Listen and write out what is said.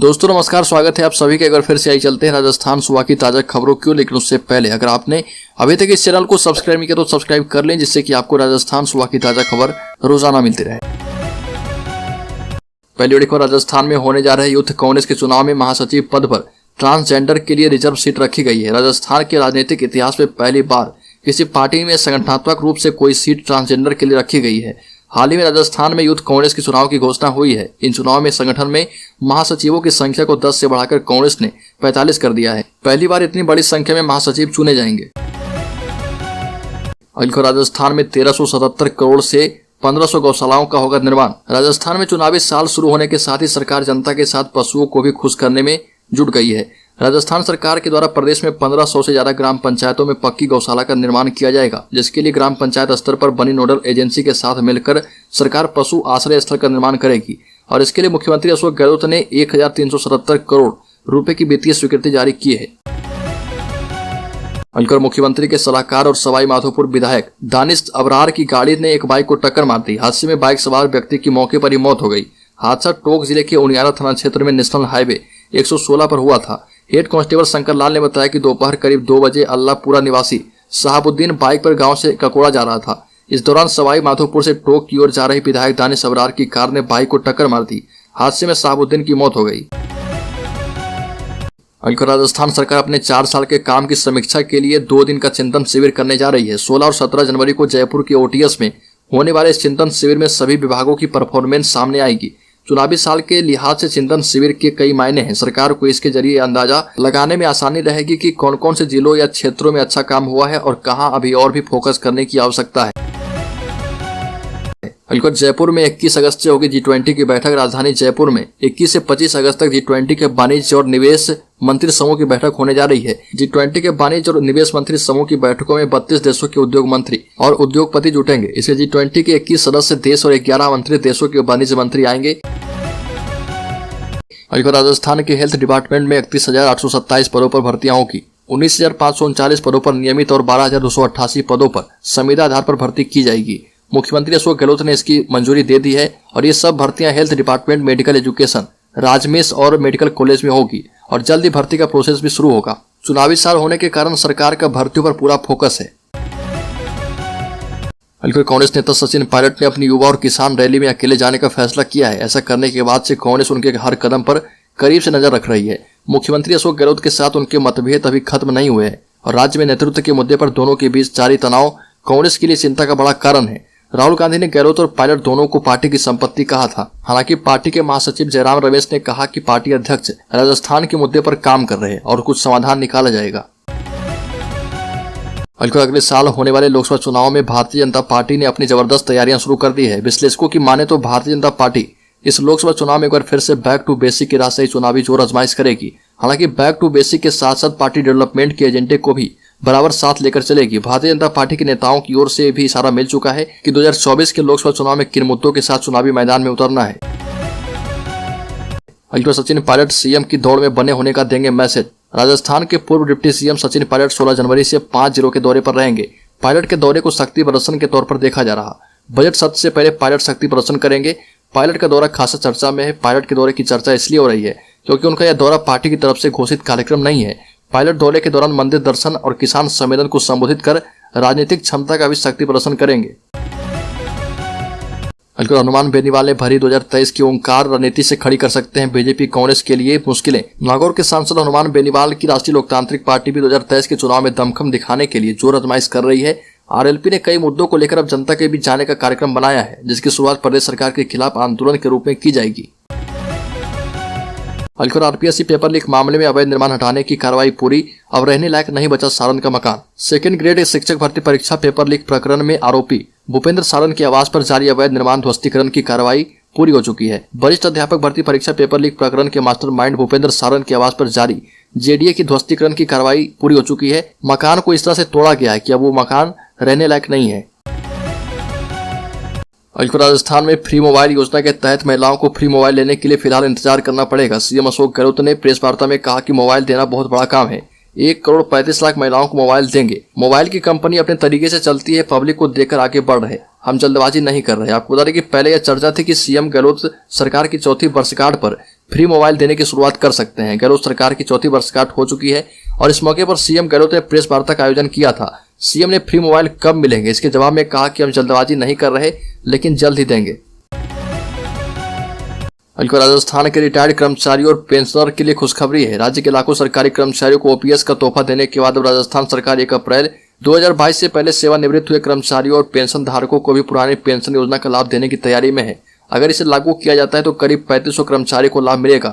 दोस्तों नमस्कार, स्वागत है आप सभी के। अगर फिर से आई चलते हैं राजस्थान सूबा की ताजा खबरों की, लेकिन उससे पहले अगर आपने अभी तक इस चैनल को सब्सक्राइब नहीं किया तो सब्सक्राइब कर लें, जिससे कि आपको राजस्थान सूबा की ताजा खबर रोजाना मिलती रहे। पहली बड़ी खबर, राजस्थान में होने जा रहे यूथ कांग्रेस के चुनाव में महासचिव पद पर ट्रांसजेंडर के लिए रिजर्व सीट रखी गई है। राजस्थान के राजनीतिक इतिहास में पहली बार किसी पार्टी में संगठनात्मक रूप से कोई सीट ट्रांसजेंडर के लिए रखी गई है। हाल ही में राजस्थान में यूथ कांग्रेस के चुनाव की घोषणा हुई है। इन चुनाव में संगठन में महासचिवों की संख्या को 10 से बढ़ाकर कांग्रेस ने 45 कर दिया है। पहली बार इतनी बड़ी संख्या में महासचिव चुने जाएंगे। राजस्थान में 1377 करोड़ से 1500 गौशालाओं का होगा निर्माण। राजस्थान में चुनावी साल शुरू होने के साथ ही सरकार जनता के साथ पशुओं को भी खुश करने में जुट गई है। राजस्थान सरकार के द्वारा प्रदेश में 1500 से ज्यादा ग्राम पंचायतों में पक्की गौशाला का निर्माण किया जाएगा, जिसके लिए ग्राम पंचायत स्तर पर बनी नोडल एजेंसी के साथ मिलकर सरकार पशु आश्रय स्थल का निर्माण करेगी। और इसके लिए मुख्यमंत्री अशोक गहलोत ने 1377 करोड़ रुपए की वित्तीय स्वीकृति जारी की है। मुख्यमंत्री के सलाहकार और सवाई माधोपुर विधायक दानिश अबरार की गाड़ी ने एक बाइक को टक्कर मार दी। हादसे में बाइक सवार व्यक्ति की मौके पर ही मौत हो गई। हादसा टोंक जिले के उनियारा थाना क्षेत्र में नेशनल हाईवे 116 पर हुआ था। हेड कांस्टेबल शंकर लाल ने बताया कि दोपहर करीब 2 बजे अल्लाहपुरा निवासी साहबुद्दीन बाइक पर गांव से ककोड़ा जा रहा था। इस दौरान सवाई माधोपुर से टोंक की ओर जा रही विधायक दानिश अबरार की कार ने बाइक को टक्कर मार दी। हादसे में साहबुद्दीन की मौत हो गई। राजस्थान सरकार अपने 4 साल के काम की समीक्षा के लिए 2 दिन का चिंतन शिविर करने जा रही है। 16 और 17 जनवरी को जयपुर के ओटीएस में होने वाले इस चिंतन शिविर में सभी विभागों की परफॉर्मेंस सामने आएगी। चुनावी साल के लिहाज से चिंतन शिविर के कई मायने हैं। सरकार को इसके जरिए अंदाजा लगाने में आसानी रहेगी कि कौन कौन से जिलों या क्षेत्रों में अच्छा काम हुआ है और कहां अभी और भी फोकस करने की आवश्यकता है। जयपुर में 21 अगस्त से होगी G20 की बैठक। राजधानी जयपुर में 21 से 25 अगस्त तक G20 के वाणिज्य और निवेश मंत्री समूह की बैठक होने जा रही है। G20 के वाणिज्य और निवेश मंत्री समूह की बैठकों में 32 देशों के उद्योग मंत्री और उद्योगपति जुटेंगे। इसके G20 के 21 सदस्य देश और 11 मंत्री देशों के वाणिज्य मंत्री आएंगे। राजस्थान के हेल्थ डिपार्टमेंट में 31,827 पदों पर भर्तियां होगी। 19,539 पदों पर नियमित और 12,288 पदों पर संविदा आधार पर भर्ती की जाएगी। मुख्यमंत्री अशोक गहलोत ने इसकी मंजूरी दे दी है और ये सब भर्तियां हेल्थ डिपार्टमेंट, मेडिकल एजुकेशन, राजमेश और मेडिकल कॉलेज में होगी और जल्द ही भर्ती का प्रोसेस भी शुरू होगा। चुनावी साल होने के कारण सरकार का भर्तियों पर पूरा फोकस है। कांग्रेस नेता सचिन पायलट ने अपनी युवा और किसान रैली में अकेले जाने का फैसला किया है। ऐसा करने के बाद से कांग्रेस उनके हर कदम पर करीब से नजर रख रही है। मुख्यमंत्री अशोक गहलोत के साथ उनके मतभेद अभी खत्म नहीं हुए हैं और राज्य में नेतृत्व के मुद्दे पर दोनों के बीच जारी तनाव कांग्रेस के लिए चिंता का बड़ा कारण है। राहुल गांधी ने गहलोत और पायलट दोनों को पार्टी की संपत्ति कहा था। हालांकि पार्टी के महासचिव जयराम रमेश ने कहा कि पार्टी अध्यक्ष राजस्थान के मुद्दे पर काम कर रहे हैं और कुछ समाधान निकाला जाएगा। अगले साल होने वाले लोकसभा चुनाव में भारतीय जनता पार्टी ने अपनी जबरदस्त तैयारियां शुरू कर दी है। विश्लेषकों की माने तो भारतीय जनता पार्टी इस लोकसभा चुनाव में एक बार फिर से बैक टू बेसिक की राह से चुनावी जोर आजमाइश करेगी। हालांकि बैक टू बेसिक के साथ साथ पार्टी डेवलपमेंट के एजेंडे को भी बराबर साथ लेकर चलेगी। भारतीय जनता पार्टी के नेताओं की ओर से भी इशारा मिल चुका है कि 2024 के लोकसभा चुनाव में किन मुद्दों के साथ चुनावी मैदान में उतरना है। सचिन पायलट सीएम की दौड़ में बने होने का देंगे मैसेज। राजस्थान के पूर्व डिप्टी सीएम सचिन पायलट 16 जनवरी से 5 जिलों के दौरे पर रहेंगे। पायलट के दौरे को शक्ति प्रदर्शन के तौर पर देखा जा रहा। बजट सत्र से पहले पायलट शक्ति प्रदर्शन करेंगे। पायलट का दौरा खासा चर्चा में है। पायलट के दौरे की चर्चा इसलिए हो रही है क्योंकि उनका यह दौरा पार्टी की तरफ से घोषित कार्यक्रम नहीं है। पायलट दौरे के दौरान मंदिर दर्शन और किसान सम्मेलन को संबोधित कर राजनीतिक क्षमता का भी शक्ति प्रदर्शन करेंगे। हनुमान बेनीवाल ने भरी 2023 की ओंकार रणनीति से खड़ी कर सकते हैं बीजेपी कांग्रेस के लिए मुश्किलें। नागौर के सांसद हनुमान बेनीवाल की राष्ट्रीय लोकतांत्रिक पार्टी भी 2023 के चुनाव में दमखम दिखाने के लिए जोर आजमाइश कर रही है। आरएलपी ने कई मुद्दों को लेकर अब जनता के बीच जाने का कार्यक्रम बनाया है, जिसकी शुरुआत प्रदेश सरकार के खिलाफ आंदोलन के रूप में की जाएगी। आरपीएससी पेपर लीक मामले में अवैध निर्माण हटाने की कार्रवाई पूरी। अब रहने लायक नहीं बचा सारण का मकान। सेकंड ग्रेड शिक्षक भर्ती परीक्षा पेपर लीक प्रकरण में आरोपी भूपेंद्र सारण के आवास पर जारी अवैध निर्माण ध्वस्तीकरण की कार्रवाई पूरी हो चुकी है। वरिष्ठ अध्यापक भर्ती परीक्षा पेपर लीक प्रकरण के मास्टरमाइंड भूपेंद्र सारण के आवास पर जारी जेडीए की ध्वस्तीकरण की कार्रवाई पूरी हो चुकी है। मकान को इस तरह से तोड़ा गया है कि अब वो मकान रहने लायक नहीं है। राजस्थान में फ्री मोबाइल योजना के तहत महिलाओं को फ्री मोबाइल लेने के लिए फिलहाल इंतजार करना पड़ेगा। सीएम अशोक गहलोत ने प्रेस वार्ता में कहा कि मोबाइल देना बहुत बड़ा काम है। 1,35,00,000 महिलाओं को मोबाइल देंगे। मोबाइल की कंपनी अपने तरीके से चलती है, पब्लिक को देकर आगे बढ़ रहे। हम जल्दबाजी नहीं कर रहे। आपको बता दें कि पहले यह चर्चा थी कि सीएम गहलोत सरकार की चौथी वर्षगांठ पर फ्री मोबाइल देने की शुरुआत कर सकते हैं। गहलोत सरकार की चौथी वर्षगांठ हो चुकी है और इस मौके पर सीएम गहलोत ने प्रेस वार्ता का आयोजन किया था। सीएम ने फ्री मोबाइल कब मिलेंगे इसके जवाब में कहा कि हम जल्दबाजी नहीं कर रहे, लेकिन जल्द ही देंगे। राजस्थान के रिटायर्ड कर्मचारियों और पेंशनर के लिए खुशखबरी है। राज्य के लाखों सरकारी कर्मचारियों को ओपीएस का तोहफा देने के बाद अब राजस्थान सरकार 1 अप्रैल 2022 से पहले सेवानिवृत्त हुए कर्मचारियों और पेंशन धारकों को भी पुरानी पेंशन योजना का लाभ देने की तैयारी में है। अगर इसे लागू किया जाता है तो करीब 3500 कर्मचारियों को लाभ मिलेगा।